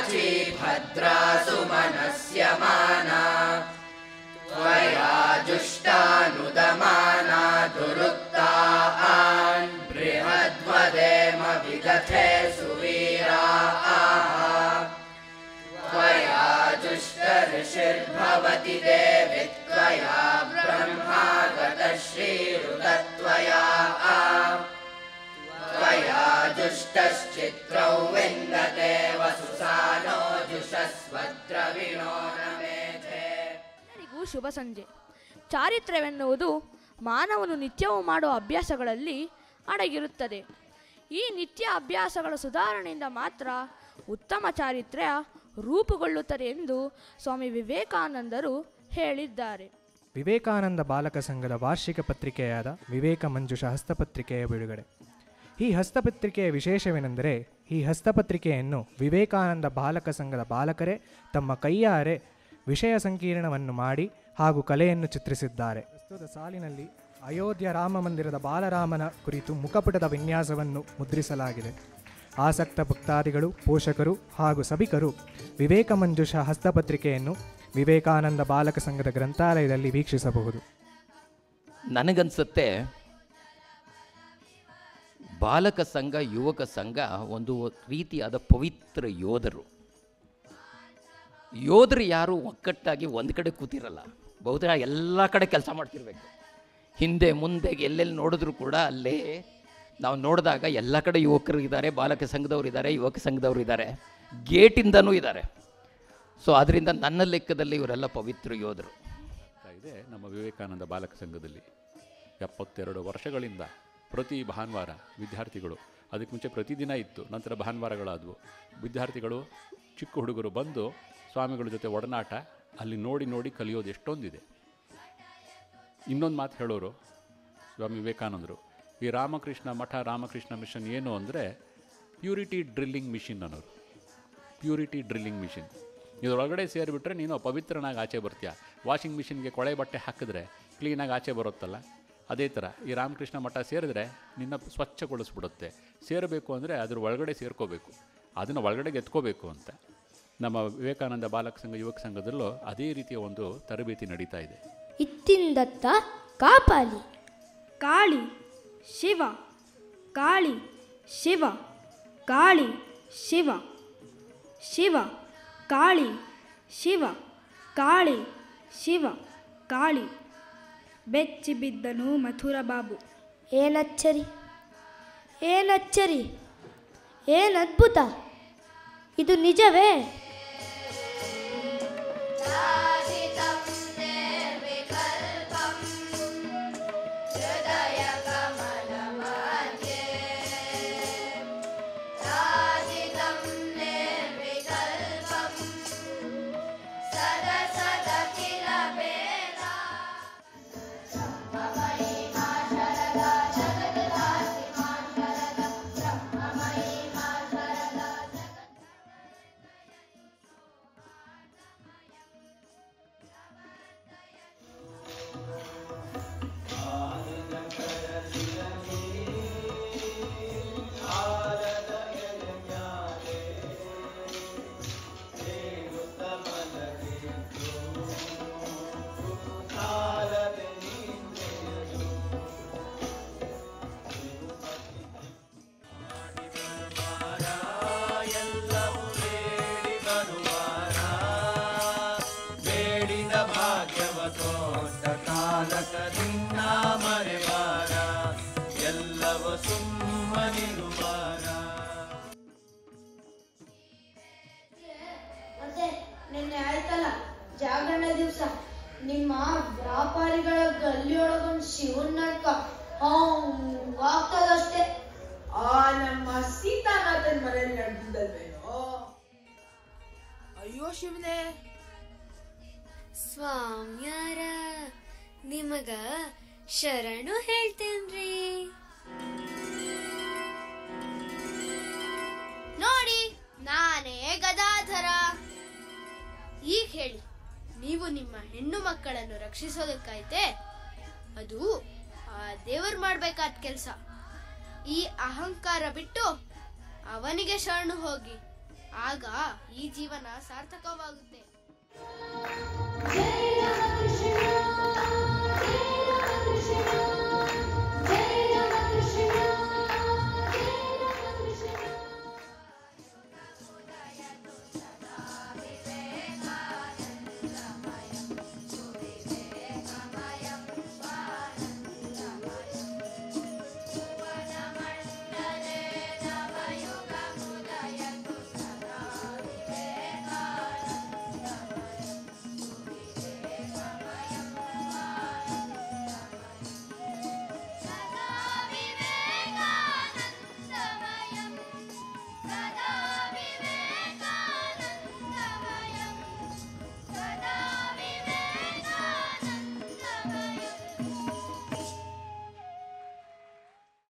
वाची भद्रा सुमनस्यमाना त्वया जुष्टानुदमाना दुरुक्तान् बृहद्वदेम विदथे सुवीराः त्वया जुष्टऋषिर्भवति देवि त्वया ब्रह्मा गतश्रीरुतत्वया त्वया जुष्टश्चित्रौ विन्दते वसुसानो जुषस्वद्रविणो न मेधे. ಶುಭ ಸಂಜೆ. ಚಾರಿತ್ರ್ಯವೆನ್ನುವುದು ಮಾನವನು ನಿತ್ಯವೂ ಮಾಡುವ ಅಭ್ಯಾಸಗಳಲ್ಲಿ ಅಡಗಿರುತ್ತದೆ. ಈ ನಿತ್ಯ ಅಭ್ಯಾಸಗಳ ಸುಧಾರಣೆಯಿಂದ ಮಾತ್ರ ಉತ್ತಮ ಚಾರಿತ್ರ್ಯ ರೂಪುಗೊಳ್ಳುತ್ತದೆ ಎಂದು ಸ್ವಾಮಿ ವಿವೇಕಾನಂದರು ಹೇಳಿದ್ದಾರೆ. ವಿವೇಕಾನಂದ ಬಾಲಕ ಸಂಘದ ವಾರ್ಷಿಕ ಪತ್ರಿಕೆಯಾದ ವಿವೇಕ ಮಂಜುಷ ಹಸ್ತಪತ್ರಿಕೆಯ ಬಿಡುಗಡೆ. ಈ ಹಸ್ತಪತ್ರಿಕೆಯ ವಿಶೇಷವೇನೆಂದರೆ, ಈ ಹಸ್ತಪತ್ರಿಕೆಯನ್ನು ವಿವೇಕಾನಂದ ಬಾಲಕ ಸಂಘದ ಬಾಲಕರೇ ತಮ್ಮ ಕೈಯಾರೆ ವಿಷಯ ಸಂಕೀರ್ಣವನ್ನು ಮಾಡಿ ಹಾಗೂ ಕಲೆಯನ್ನು ಚಿತ್ರಿಸಿದ್ದಾರೆ. ಪ್ರಸ್ತುತ ಸಾಲಿನಲ್ಲಿ ಅಯೋಧ್ಯ ರಾಮ ಮಂದಿರದ ಬಾಲರಾಮನ ಕುರಿತು ಮುಖಪುಟದ ವಿನ್ಯಾಸವನ್ನು ಮುದ್ರಿಸಲಾಗಿದೆ. ಆಸಕ್ತ ಭಕ್ತಾದಿಗಳು, ಪೋಷಕರು ಹಾಗೂ ಸಭಿಕರು ವಿವೇಕ ಮಂಜುಷ ಹಸ್ತಪತ್ರಿಕೆಯನ್ನು ವಿವೇಕಾನಂದ ಬಾಲಕ ಸಂಘದ ಗ್ರಂಥಾಲಯದಲ್ಲಿ ವೀಕ್ಷಿಸಬಹುದು. ನನಗನ್ಸುತ್ತೆ ಬಾಲಕ ಸಂಘ, ಯುವಕ ಸಂಘ ಒಂದು ರೀತಿಯಾದ ಪವಿತ್ರ ಯೋಧರು. ಯೋಧರು ಯಾರು ಒಕ್ಕಟ್ಟಾಗಿ ಒಂದು ಕಡೆ ಕೂತಿರಲ್ಲ, ಬಹುತೇಕ ಎಲ್ಲ ಕಡೆ ಕೆಲಸ ಮಾಡ್ತಿರ್ಬೇಕು. ಹಿಂದೆ ಮುಂದೆ ಎಲ್ಲೆಲ್ಲಿ ನೋಡಿದ್ರು ಕೂಡ ಅಲ್ಲೇ ನಾವು ನೋಡಿದಾಗ ಎಲ್ಲ ಕಡೆ ಯುವಕರು ಇದ್ದಾರೆ, ಬಾಲಕ ಸಂಘದವರು ಇದ್ದಾರೆ, ಯುವಕ ಸಂಘದವರು ಇದ್ದಾರೆ, ಗೇಟಿಂದನೂ ಇದ್ದಾರೆ. ಸೊ ಅದರಿಂದ ನನ್ನ ಲೆಕ್ಕದಲ್ಲಿ ಇವರೆಲ್ಲ ಪವಿತ್ರ ಯೋಧರು. ಇದೆ ನಮ್ಮ ವಿವೇಕಾನಂದ ಬಾಲಕ ಸಂಘದಲ್ಲಿ 72 ವರ್ಷಗಳಿಂದ ಪ್ರತಿ ಭಾನುವಾರ ವಿದ್ಯಾರ್ಥಿಗಳು, ಅದಕ್ಕೆ ಮುಂಚೆ ಪ್ರತಿದಿನ ಇತ್ತು, ನಂತರ ಭಾನುವಾರಗಳಾದವು, ವಿದ್ಯಾರ್ಥಿಗಳು ಚಿಕ್ಕ ಹುಡುಗರು ಬಂದು ಸ್ವಾಮಿಗಳ ಜೊತೆ ಒಡನಾಟ ಅಲ್ಲಿ ನೋಡಿ ನೋಡಿ ಕಲಿಯೋದು ಎಷ್ಟೊಂದಿದೆ. ಇನ್ನೊಂದು ಮಾತು ಹೇಳೋರು ಸ್ವಾಮಿ ವಿವೇಕಾನಂದರು, ಈ ರಾಮಕೃಷ್ಣ ಮಠ, ರಾಮಕೃಷ್ಣ ಮಿಷನ್ ಏನು ಅಂದರೆ ಪ್ಯೂರಿಟಿ ಡ್ರಿಲ್ಲಿಂಗ್ ಮಿಷಿನ್ ಅನ್ನೋರು. ಪ್ಯೂರಿಟಿ ಡ್ರಿಲ್ಲಿಂಗ್ ಮಿಷಿನ್, ಇದರೊಳಗಡೆ ಸೇರಿಬಿಟ್ರೆ ನೀನು ಪವಿತ್ರನಾಗಿ ಆಚೆ ಬರ್ತೀಯ. ವಾಷಿಂಗ್ ಮಿಷಿನ್ಗೆ ಕೊಳೆ ಬಟ್ಟೆ ಹಾಕಿದ್ರೆ ಕ್ಲೀನಾಗಿ ಆಚೆ ಬರುತ್ತಲ್ಲ, ಅದೇ ಥರ ಈ ರಾಮಕೃಷ್ಣ ಮಠ ಸೇರಿದ್ರೆ ನಿನ್ನ ಸ್ವಚ್ಛಗೊಳಿಸ್ಬಿಡುತ್ತೆ. ಸೇರಬೇಕು ಅಂದರೆ ಅದ್ರ ಒಳಗಡೆ ಸೇರ್ಕೋಬೇಕು, ಅದನ್ನು ಒಳಗಡೆಗೆ ಎತ್ಕೋಬೇಕು ಅಂತ. ನಮ್ಮ ವಿವೇಕಾನಂದ ಬಾಲಕ ಸಂಘ, ಯುವಕ ಸಂಘದಲ್ಲೂ ಅದೇ ರೀತಿಯ ಒಂದು ತರಬೇತಿ ನಡೀತಾ ಇದೆ. ಇತ್ತಿಂದತ್ತ ಕಾಪಾಲಿ ಕಾಳಿ ಶಿವ, ಕಾಳಿ ಶಿವ, ಕಾಳಿ ಶಿವ, ಶಿವ ಕಾಳಿ ಶಿವ, ಕಾಳಿ ಶಿವ, ಕಾಳಿ. ಬೆಚ್ಚಿ ಬಿದ್ದನು ಮಥುರ ಬಾಬು. ಏನಚ್ಚರಿ, ಏನಚ್ಚರಿ, ಏನದ್ಭುತ, ಇದು ನಿಜವೇ? ನಿನ್ನೆ ಆಯ್ತಲ್ಲ ಜಾಗರಣ ದಿವಸ, ನಿಮ್ಮ ವ್ಯಾಪಾರಿಗಳ ಗಲ್ಲಿಯೊಳಗೊಂದು ಶಿವನ್ ನಾಟಕ ಆಗ್ತದಷ್ಟೇ. ನಮ್ಮ ಸೀತಾನಾಥನ್ ಮನೆಯಲ್ಲಿ ನಡೆದಿದ್ದಲ್ವೇನೋ? ಅಯ್ಯೋ ಶಿವನೇ, ಸ್ವಾಮ್ಯಾರ ನಿಮಗ ಶರಣು ಹೇಳ್ತೇನ್ರಿ. ನೋಡಿ, ನಾನೇ ಗದಾಧರ. ಈಗ ಹೇಳಿ, ನೀವು ನಿಮ್ಮ ಹೆಣ್ಣು ಮಕ್ಕಳನ್ನು ರಕ್ಷಿಸೋದಕ್ಕಾಯ್ತೆ? ಅದು ಆ ದೇವರು ಮಾಡ್ಬೇಕಾದ ಕೆಲಸ. ಈ ಅಹಂಕಾರ ಬಿಟ್ಟು ಅವನಿಗೆ ಶರಣು ಹೋಗಿ. ಆಗ ಈ ಜೀವನ ಸಾರ್ಥಕವಾಗುತ್ತೆ. ಜಯ ರಾಮಕೃಷ್ಣ, ಜಯ ರಾಮಕೃಷ್ಣ.